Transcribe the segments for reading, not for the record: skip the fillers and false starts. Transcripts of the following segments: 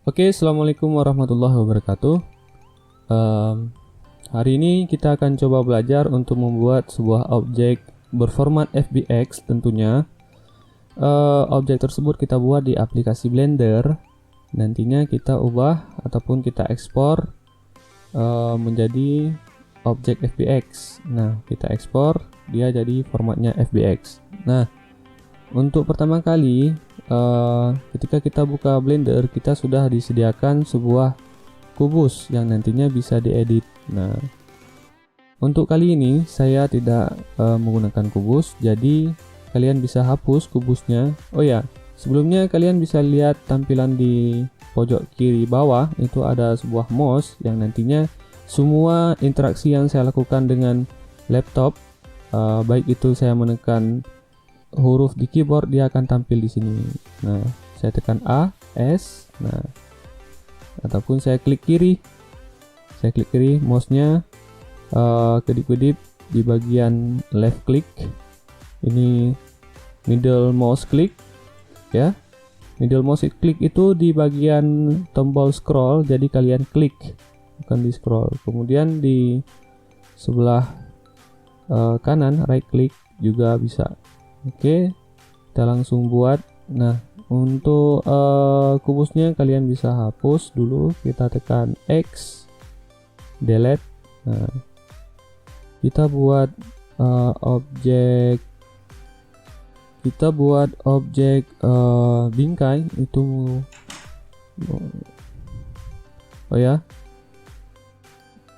Oke, assalamualaikum warahmatullahi wabarakatuh. Em, Hari ini kita akan coba belajar untuk membuat sebuah objek berformat FBX tentunya. Objek tersebut kita buat di aplikasi Blender. Nantinya kita ubah ataupun kita ekspor menjadi objek FBX. Nah, kita ekspor dia jadi formatnya FBX. Nah, untuk pertama kali ketika kita buka Blender, kita sudah disediakan sebuah kubus yang nantinya bisa diedit. Nah, untuk kali ini saya tidak menggunakan kubus, jadi kalian bisa hapus kubusnya. Oh ya, sebelumnya kalian bisa lihat tampilan di pojok kiri bawah, itu ada sebuah mouse yang nantinya semua interaksi yang saya lakukan dengan laptop, baik itu saya menekan huruf di keyboard, dia akan tampil di sini. Nah, saya tekan A, S, nah, ataupun saya klik kiri, mouse-nya kedip-kedip di bagian left click, ini middle mouse click ya. Middle mouse click itu di bagian tombol scroll, jadi kalian klik bukan di scroll. Kemudian di sebelah kanan right click juga bisa. Oke, kita langsung buat. Nah, untuk kubusnya kalian bisa hapus dulu, kita tekan X, delete. Nah, kita buat objek bingkai itu. Oh ya,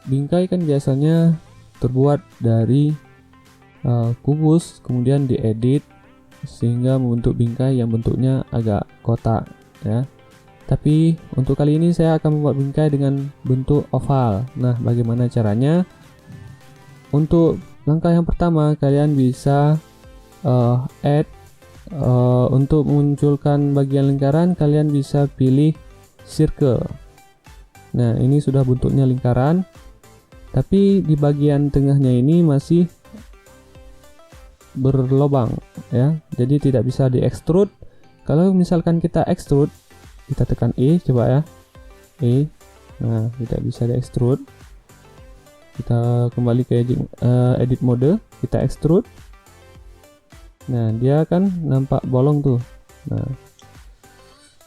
bingkai kan biasanya terbuat dari kubus, kemudian diedit sehingga membentuk bingkai yang bentuknya agak kotak ya. Tapi untuk kali ini saya akan membuat bingkai dengan bentuk oval. Nah, bagaimana caranya? Untuk langkah yang pertama, kalian bisa add, untuk memunculkan bagian lingkaran kalian bisa pilih circle. Nah, ini sudah bentuknya lingkaran, tapi di bagian tengahnya ini masih berlobang ya, jadi tidak bisa di-extrude. Kalau misalkan kita extrude, kita tekan E, coba ya, E. Nah, tidak bisa di-extrude. Kita kembali ke edit mode, kita extrude. Nah, dia kan nampak bolong tuh. Nah,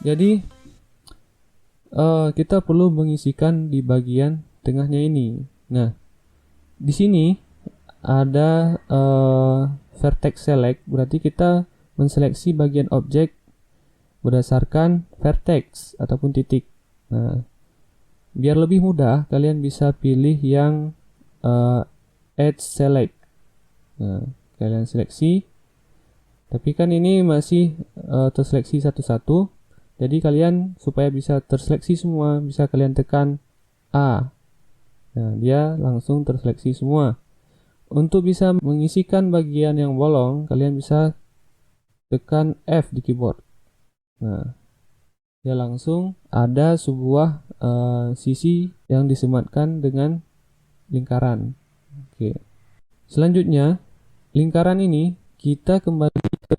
jadi kita perlu mengisikan di bagian tengahnya ini. Nah, di sini ada vertex select, berarti kita menseleksi bagian objek berdasarkan vertex ataupun titik. Nah, biar lebih mudah, kalian bisa pilih yang edge select. Nah, kalian seleksi. Tapi kan ini masih terseleksi satu-satu. Jadi kalian supaya bisa terseleksi semua, bisa kalian tekan A. Nah, dia langsung terseleksi semua. Untuk bisa mengisikan bagian yang bolong, kalian bisa tekan F di keyboard. Nah, dia langsung ada sebuah sisi yang disematkan dengan lingkaran. Oke. Selanjutnya, lingkaran ini kita kembali ke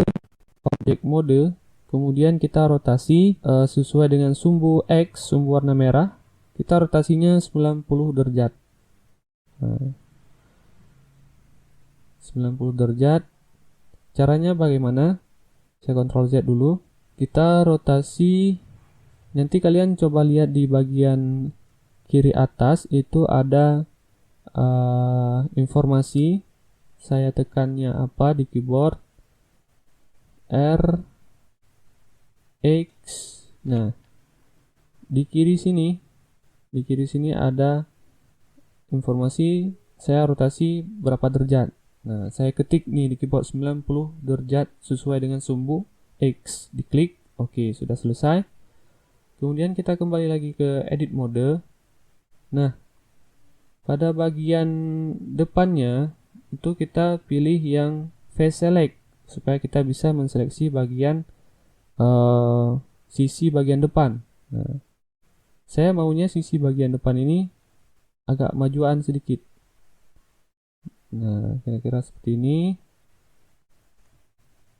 objek mode, kemudian kita rotasi sesuai dengan sumbu X, sumbu warna merah. Kita rotasinya 90 derajat. Nah, 90 derajat. Caranya bagaimana? Saya Ctrl Z dulu. Kita rotasi. Nanti kalian coba lihat di bagian kiri atas itu ada informasi. Saya tekannya apa di keyboard? R, X. Nah, di kiri sini ada informasi saya rotasi berapa derajat. Nah, saya ketik nih di keyboard 90 derajat sesuai dengan sumbu X. Diklik, oke, sudah selesai. Kemudian kita kembali lagi ke edit mode. Nah, pada bagian depannya itu kita pilih yang face select supaya kita bisa menseleksi bagian sisi bagian depan. Nah, saya maunya sisi bagian depan ini agak majuan sedikit. Nah, kira-kira seperti ini.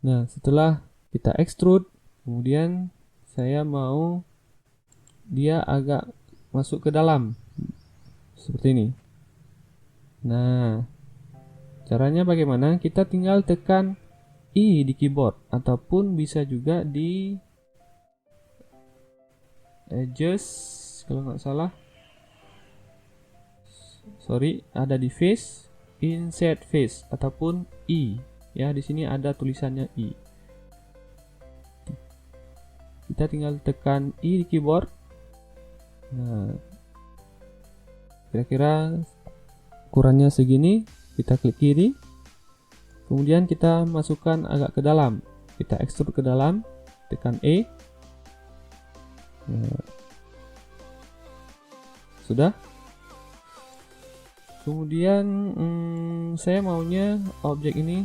Nah, setelah kita extrude, kemudian saya mau dia agak masuk ke dalam seperti ini. Nah, caranya bagaimana? Kita tinggal tekan I di keyboard, ataupun bisa juga di adjust, kalau nggak salah, sorry, ada di face, insert face, ataupun I. Ya, di sini ada tulisannya I. Kita tinggal tekan I di keyboard. Nah, kira-kira ukurannya segini. Kita klik kiri, kemudian kita masukkan agak ke dalam, kita ekstrud ke dalam, tekan E. Nah, sudah. Kemudian saya maunya objek ini,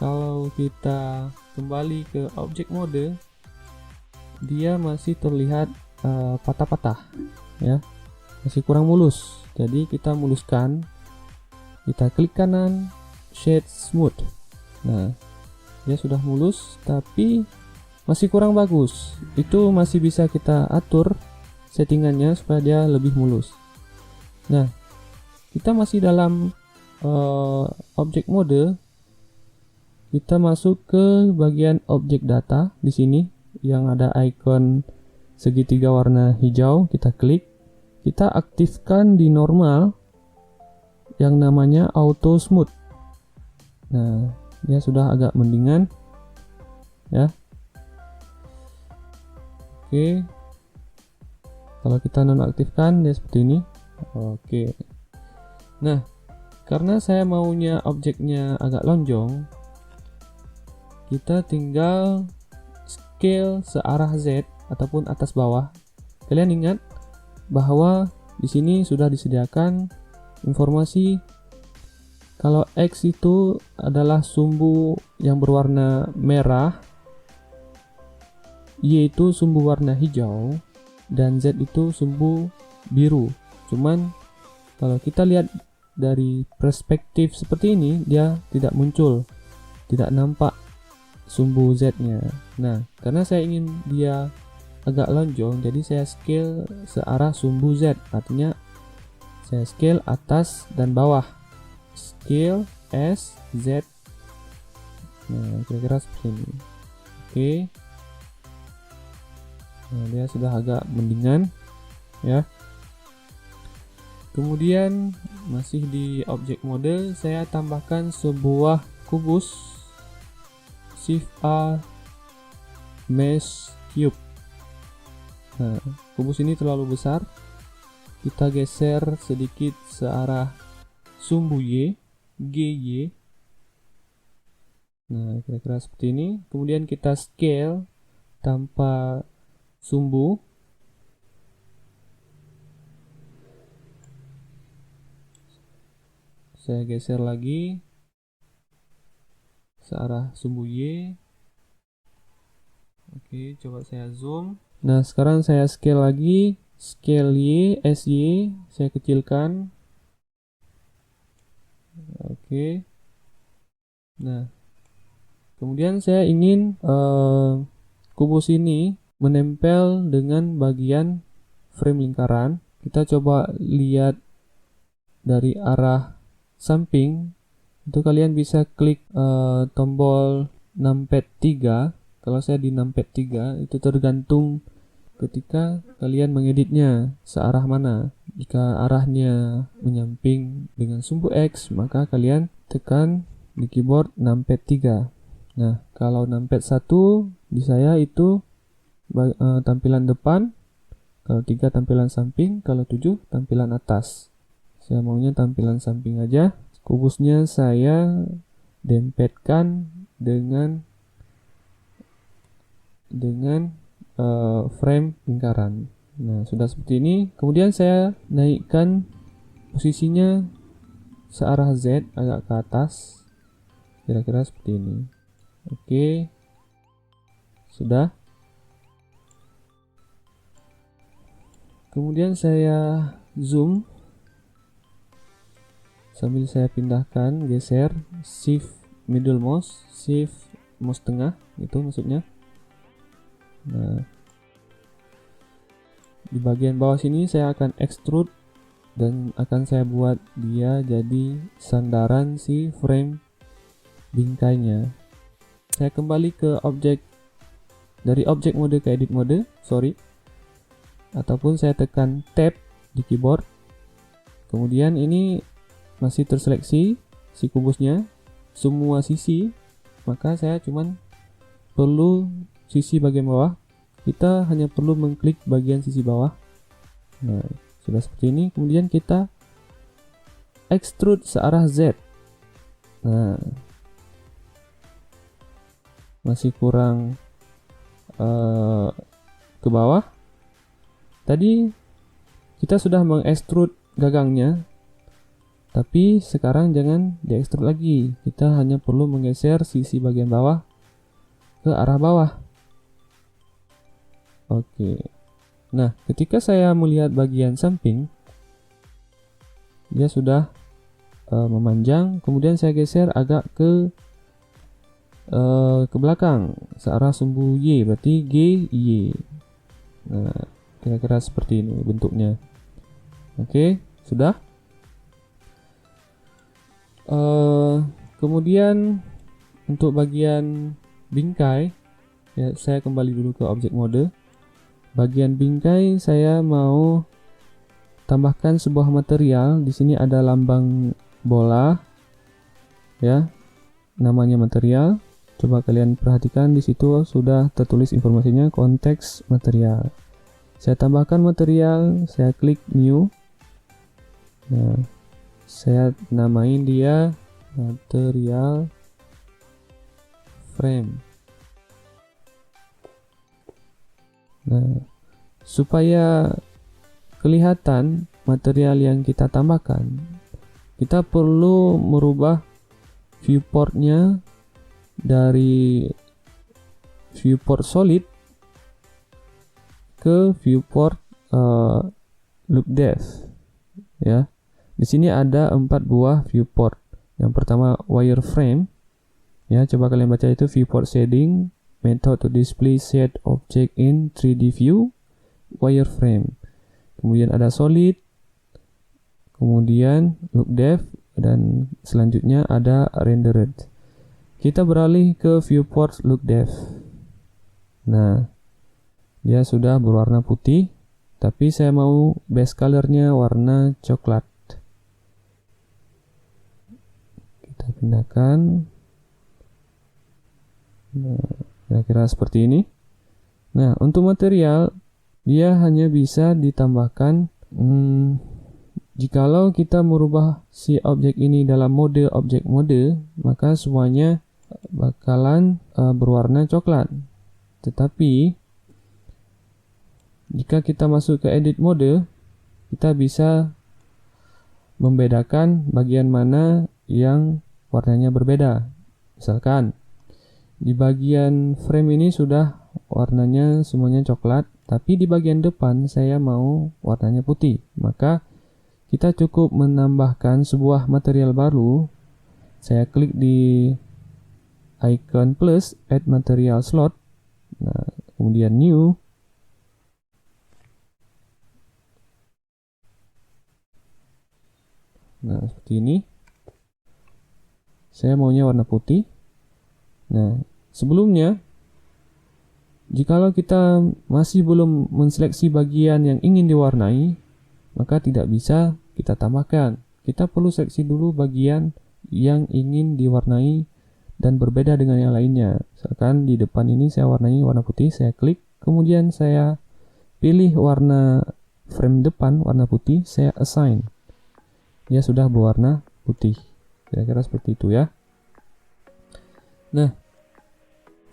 kalau kita kembali ke objek mode, dia masih terlihat patah-patah, ya, masih kurang mulus. Jadi kita muluskan, kita klik kanan, shade smooth. Nah, dia sudah mulus tapi masih kurang bagus. Itu masih bisa kita atur settingannya supaya dia lebih mulus. Nah, kita masih dalam objek mode. Kita masuk ke bagian objek data di sini yang ada icon segitiga warna hijau. Kita klik, kita aktifkan di normal yang namanya auto smooth. Nah, dia sudah agak mendingan, ya. Oke, kalau kita nonaktifkan dia seperti ini. Oke, nah, karena saya maunya objeknya agak lonjong, kita tinggal scale searah Z ataupun atas bawah. Kalian ingat bahwa di sini sudah disediakan informasi kalau X itu adalah sumbu yang berwarna merah, Y itu sumbu warna hijau, dan Z itu sumbu biru. Cuman kalau kita lihat dari perspektif seperti ini, dia tidak muncul, tidak nampak sumbu Z-nya. Nah, karena saya ingin dia agak lonjong, jadi saya scale searah sumbu Z. Artinya saya scale atas dan bawah, scale S, Z. Nah, kira-kira seperti ini. Oke. Nah, dia sudah agak mendingan, ya. Kemudian masih di objek mode, saya tambahkan sebuah kubus Shift A Mesh Cube. Nah, kubus ini terlalu besar. Kita geser sedikit searah sumbu Y, GY. Nah, kira-kira seperti ini. Kemudian kita scale tanpa sumbu. Saya geser lagi searah sumbu Y. Oke, coba saya zoom. Nah, sekarang saya scale lagi. Scale Y, SY, saya kecilkan. Oke. Nah, kemudian saya ingin kubus ini menempel dengan bagian frame lingkaran. Kita coba lihat dari arah samping. Itu kalian bisa klik tombol numpad 3. Kalau saya di numpad 3, itu tergantung ketika kalian mengeditnya searah mana. Jika arahnya menyamping dengan sumbu X, maka kalian tekan di keyboard numpad 3. Nah, kalau numpad 1 di saya itu tampilan depan, kalau 3 tampilan samping, kalau 7 tampilan atas. Saya maunya tampilan samping aja. Kubusnya saya dempetkan dengan frame lingkaran. Nah, sudah seperti ini. Kemudian saya naikkan posisinya searah Z agak ke atas, kira-kira seperti ini. Oke, sudah. Kemudian saya zoom sambil saya pindahkan, geser, shift middle mouse, shift mouse tengah, itu maksudnya. Nah, Di bagian bawah sini saya akan extrude dan akan saya buat dia jadi sandaran si frame bingkainya. Saya kembali ke objek, dari object mode ke edit mode, ataupun saya tekan tab di keyboard. Kemudian ini masih terseleksi si kubusnya, semua sisi, maka saya cuman perlu sisi bagian bawah. Kita hanya perlu mengklik bagian sisi bawah. Nah, sudah seperti ini. Kemudian kita extrude searah Z. Nah, masih kurang ke bawah. Tadi kita sudah mengextrude gagangnya, tapi sekarang jangan diekstrud lagi. Kita hanya perlu menggeser sisi bagian bawah ke arah bawah. Oke. Nah, ketika saya melihat bagian samping, dia sudah memanjang. Kemudian saya geser agak ke belakang searah sumbu Y, berarti G Y. Nah, kira-kira seperti ini bentuknya. Oke, sudah. Kemudian untuk bagian bingkai, ya, saya kembali dulu ke object mode. Bagian bingkai saya mau tambahkan sebuah material. Di sini ada lambang bola, ya, namanya material. Coba kalian perhatikan, di situ sudah tertulis informasinya, konteks material. Saya tambahkan material, saya klik new. Nah, saya namain dia material frame. Nah, supaya kelihatan material yang kita tambahkan, kita perlu merubah viewportnya dari viewport solid ke viewport loop depth, ya. Di sini ada 4 buah viewport. Yang pertama wireframe, ya, coba kalian baca itu viewport shading, method to display set object in 3D view, wireframe. Kemudian ada solid, kemudian loop depth, dan selanjutnya ada rendered. Kita beralih ke viewport loop depth. Nah, dia sudah berwarna putih, tapi saya mau base colornya warna coklat. Kita pindahkan. Nah, kira-kira seperti ini. Nah, untuk material, dia hanya bisa ditambahkan jikalau kita merubah si objek ini dalam mode object mode, maka semuanya bakalan berwarna coklat. Tetapi jika kita masuk ke edit mode, kita bisa membedakan bagian mana yang warnanya berbeda. Misalkan di bagian frame ini sudah warnanya semuanya coklat, tapi di bagian depan saya mau warnanya putih. Maka kita cukup menambahkan sebuah material baru. Saya klik di icon plus, add material slot. Nah, kemudian new. Nah, seperti ini. Saya maunya warna putih. Nah, sebelumnya, jikalau kita masih belum menseleksi bagian yang ingin diwarnai, maka tidak bisa kita tambahkan. Kita perlu seleksi dulu bagian yang ingin diwarnai dan berbeda dengan yang lainnya. Misalkan di depan ini saya warnai warna putih, saya klik, kemudian saya pilih warna frame depan warna putih, saya assign. Dia sudah berwarna putih. Kira-kira seperti itu, ya. Nah,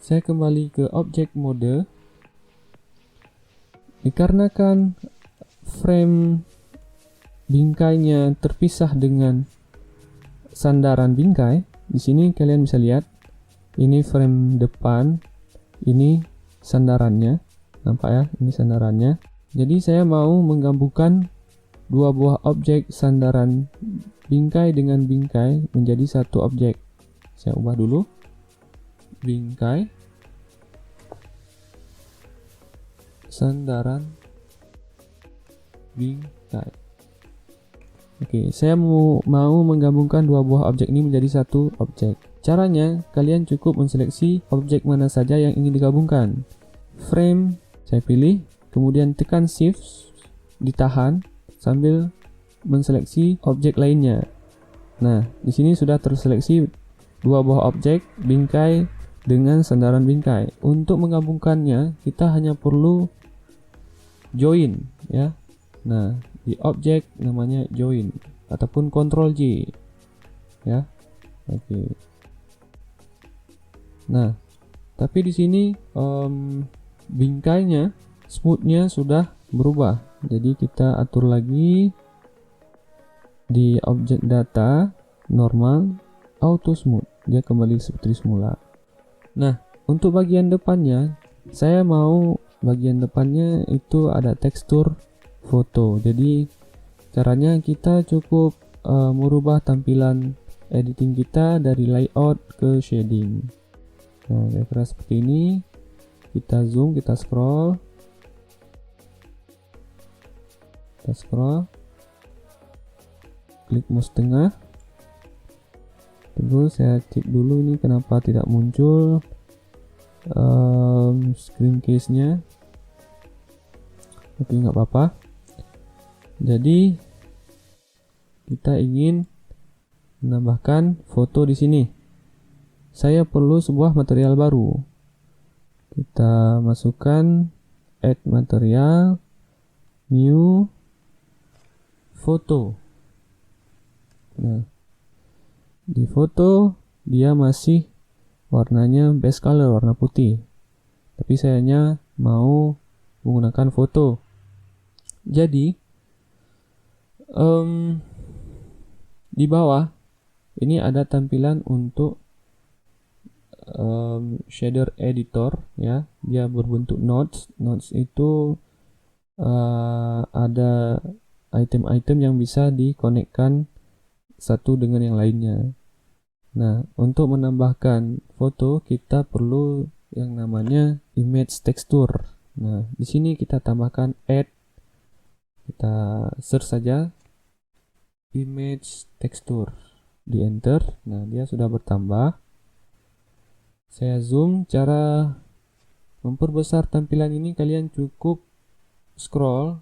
saya kembali ke object mode. Dikarenakan frame bingkainya terpisah dengan sandaran bingkai, di sini kalian bisa lihat, ini frame depan, ini sandarannya, nampak ya, ini sandarannya. Jadi saya mau menggabungkan dua buah objek sandaran bingkai dengan bingkai menjadi satu objek. Saya ubah dulu, bingkai sandaran bingkai. Oke, saya mau menggabungkan dua buah objek ini menjadi satu objek. Caranya, kalian cukup menseleksi objek mana saja yang ingin digabungkan. Frame, saya pilih, kemudian tekan Shift, ditahan sambil menseleksi objek lainnya. Nah, di sini sudah terseleksi dua buah objek bingkai dengan sandaran bingkai. Untuk menggabungkannya, kita hanya perlu join, ya. Nah, di objek namanya join ataupun Ctrl J, ya. Oke. Nah, tapi di sini bingkainya, smoothnya sudah berubah. Jadi kita atur lagi di objek data normal auto smooth, dia kembali seperti semula. Nah, untuk bagian depannya, saya mau bagian depannya itu ada tekstur foto. Jadi caranya kita cukup merubah tampilan editing kita dari layout ke shading. Nah, kira-kira seperti ini. Kita zoom, kita scroll, klik mouse tengah. Terus saya cek dulu ini kenapa tidak muncul screen case nya. Oke, nggak apa-apa. Jadi kita ingin menambahkan foto di sini. Saya perlu sebuah material baru. Kita masukkan add material, new, foto. Nah, di foto dia masih warnanya base color, warna putih. Tapi sayanya mau menggunakan foto. Jadi di bawah ini ada tampilan untuk shader editor, ya. Dia berbentuk nodes. Nodes itu ada item-item yang bisa dikonekkan satu dengan yang lainnya. Nah, untuk menambahkan foto kita perlu yang namanya image texture. Nah, di sini kita tambahkan add. Kita search saja image texture, di enter. Nah, dia sudah bertambah. Saya zoom. Cara memperbesar tampilan ini kalian cukup scroll,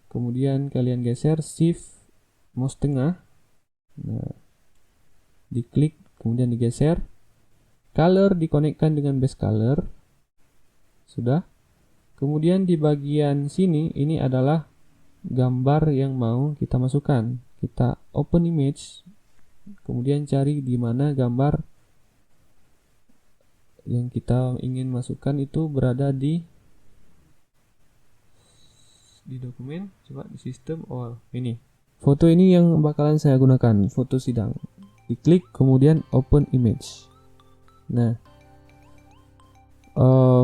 kemudian kalian geser, shift mouse tengah. Nah, diklik, kemudian digeser. Color dikonekkan dengan base color. Sudah. Kemudian di bagian sini ini adalah gambar yang mau kita masukkan. Kita open image, kemudian cari di mana gambar yang kita ingin masukkan itu berada di dokumen. Coba di sistem. Oh, ini. Foto ini yang bakalan saya gunakan, foto sidang. Diklik, kemudian open image. Nah,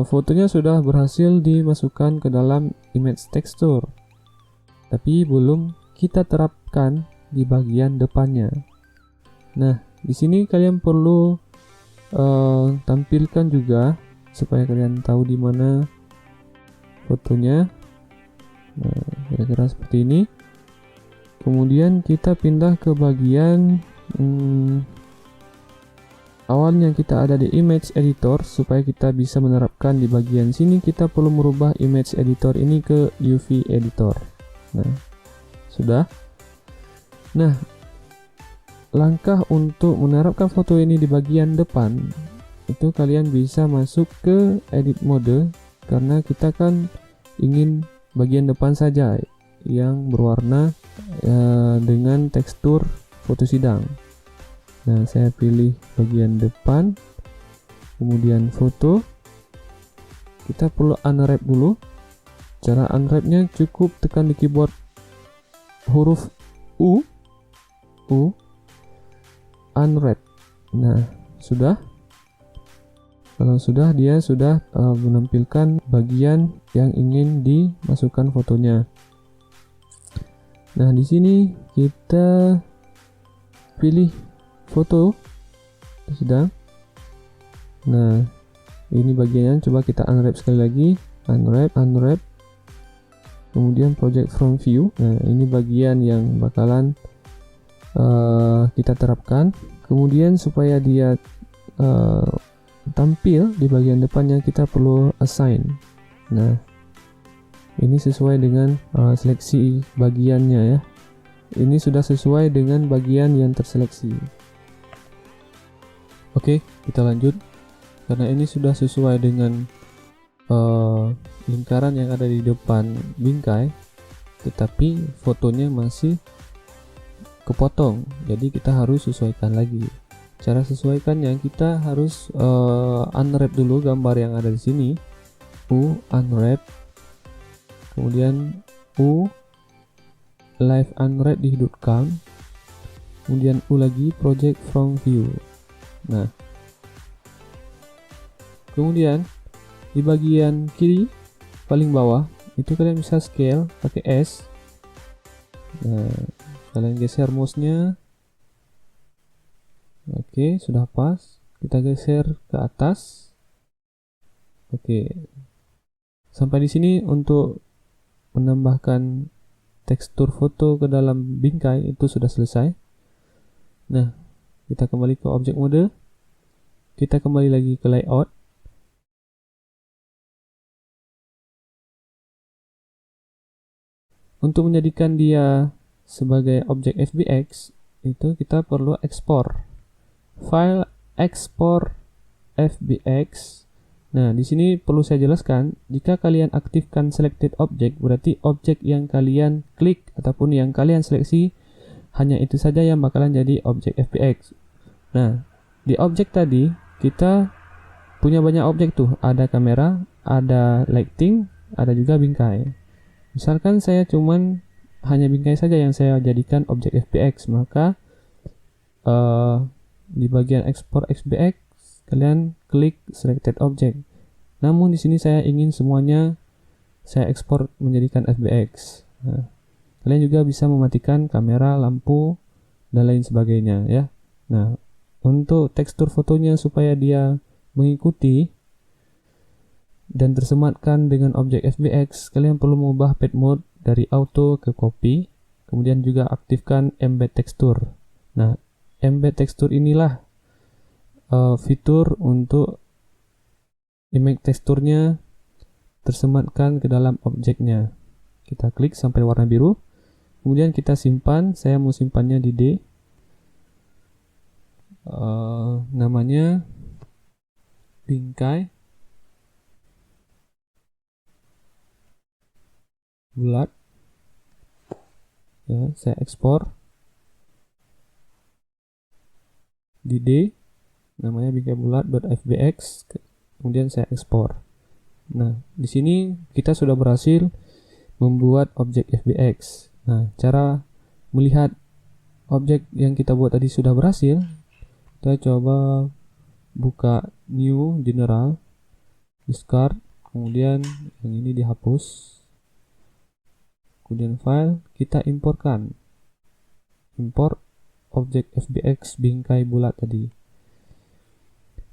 fotonya sudah berhasil dimasukkan ke dalam image texture, tapi belum kita terapkan di bagian depannya. Nah, di sini kalian perlu tampilkan juga supaya kalian tahu di mana fotonya. Nah, kira-kira seperti ini. Kemudian kita pindah ke bagian awalnya kita ada di image editor. Supaya kita bisa menerapkan di bagian sini, kita perlu merubah image editor ini ke UV editor. Nah, sudah. Nah, langkah untuk menerapkan foto ini di bagian depan itu kalian bisa masuk ke edit mode, karena kita kan ingin bagian depan saja yang berwarna dengan tekstur foto sidang. Nah, saya pilih bagian depan, kemudian foto. Kita perlu unwrap dulu. Cara unwrapnya cukup tekan di keyboard huruf U, unwrap. Nah, sudah. Kalau sudah, dia sudah menampilkan bagian yang ingin dimasukkan fotonya. Nah, di sini kita pilih foto sedang. Nah, ini bagiannya. Coba kita unwrap sekali lagi. Unwrap. kemudian project from view. Nah, ini bagian yang bakalan kita terapkan. Kemudian supaya dia tampil di bagian depannya, kita perlu assign. Nah, ini sesuai dengan seleksi bagiannya ya. Ini sudah sesuai dengan bagian yang terseleksi. Oke, kita lanjut. Karena ini sudah sesuai dengan lingkaran yang ada di depan bingkai, tetapi fotonya masih kepotong, jadi kita harus sesuaikan lagi. Cara sesuaikannya, kita harus unwrap dulu gambar yang ada di sini. Unwrap, kemudian live unwrap dihidupkan, kemudian lagi project from view. Nah, kemudian di bagian kiri paling bawah itu kalian bisa scale pakai S. Nah, kalian geser mouse-nya. Oke, sudah pas. Kita geser ke atas. Oke. Sampai di sini untuk menambahkan tekstur foto ke dalam bingkai itu sudah selesai. Nah, kita kembali ke object mode. Kita kembali lagi ke layout. Untuk menjadikan dia sebagai objek FBX, itu kita perlu ekspor file export FBX. Nah, di sini perlu saya jelaskan, jika kalian aktifkan selected object, berarti objek yang kalian klik ataupun yang kalian seleksi hanya itu saja yang bakalan jadi objek FBX. Nah, di objek tadi kita punya banyak objek tuh, ada kamera, ada lighting, ada juga bingkai. Misalkan saya cuman hanya bingkai saja yang saya jadikan objek FBX, maka di bagian export FBX kalian klik selected object. Namun di sini saya ingin semuanya saya ekspor menjadikan FBX. Nah, kalian juga bisa mematikan kamera, lampu, dan lain sebagainya ya. Nah, untuk tekstur fotonya supaya dia mengikuti dan tersematkan dengan objek FBX, kalian perlu mengubah path mode dari auto ke copy, kemudian juga aktifkan embed tekstur. Nah, embed tekstur inilah fitur untuk image teksturnya tersematkan ke dalam objeknya. Kita klik sampai warna biru, kemudian kita simpan. Saya mau simpannya di D. Namanya bingkai bulat. Ya, saya ekspor di D, namanya bingkai bulat.fbx, kemudian saya ekspor. Nah, di sini kita sudah berhasil membuat objek FBX. Nah, cara melihat objek yang kita buat tadi sudah berhasil, kita coba buka new general, discard, kemudian yang ini dihapus. Kemudian file, kita imporkan. Import objek FBX bingkai bulat tadi.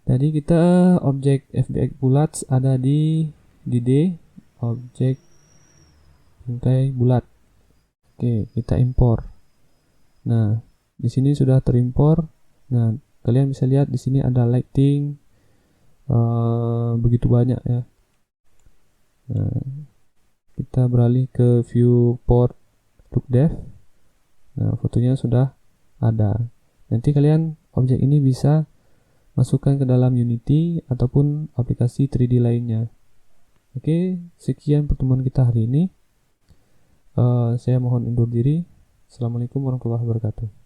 Tadi kita objek FBX bulat ada di D, objek bingkai bulat. Oke, kita impor. Nah, di sini sudah terimpor. Nah, kalian bisa lihat di sini ada lighting begitu banyak ya. Nah, kita beralih ke viewport look depth. Nah, fotonya sudah ada. Nanti kalian objek ini bisa masukkan ke dalam Unity ataupun aplikasi 3D lainnya. Oke, sekian pertemuan kita hari ini. Saya mohon undur diri. Assalamualaikum warahmatullahi wabarakatuh.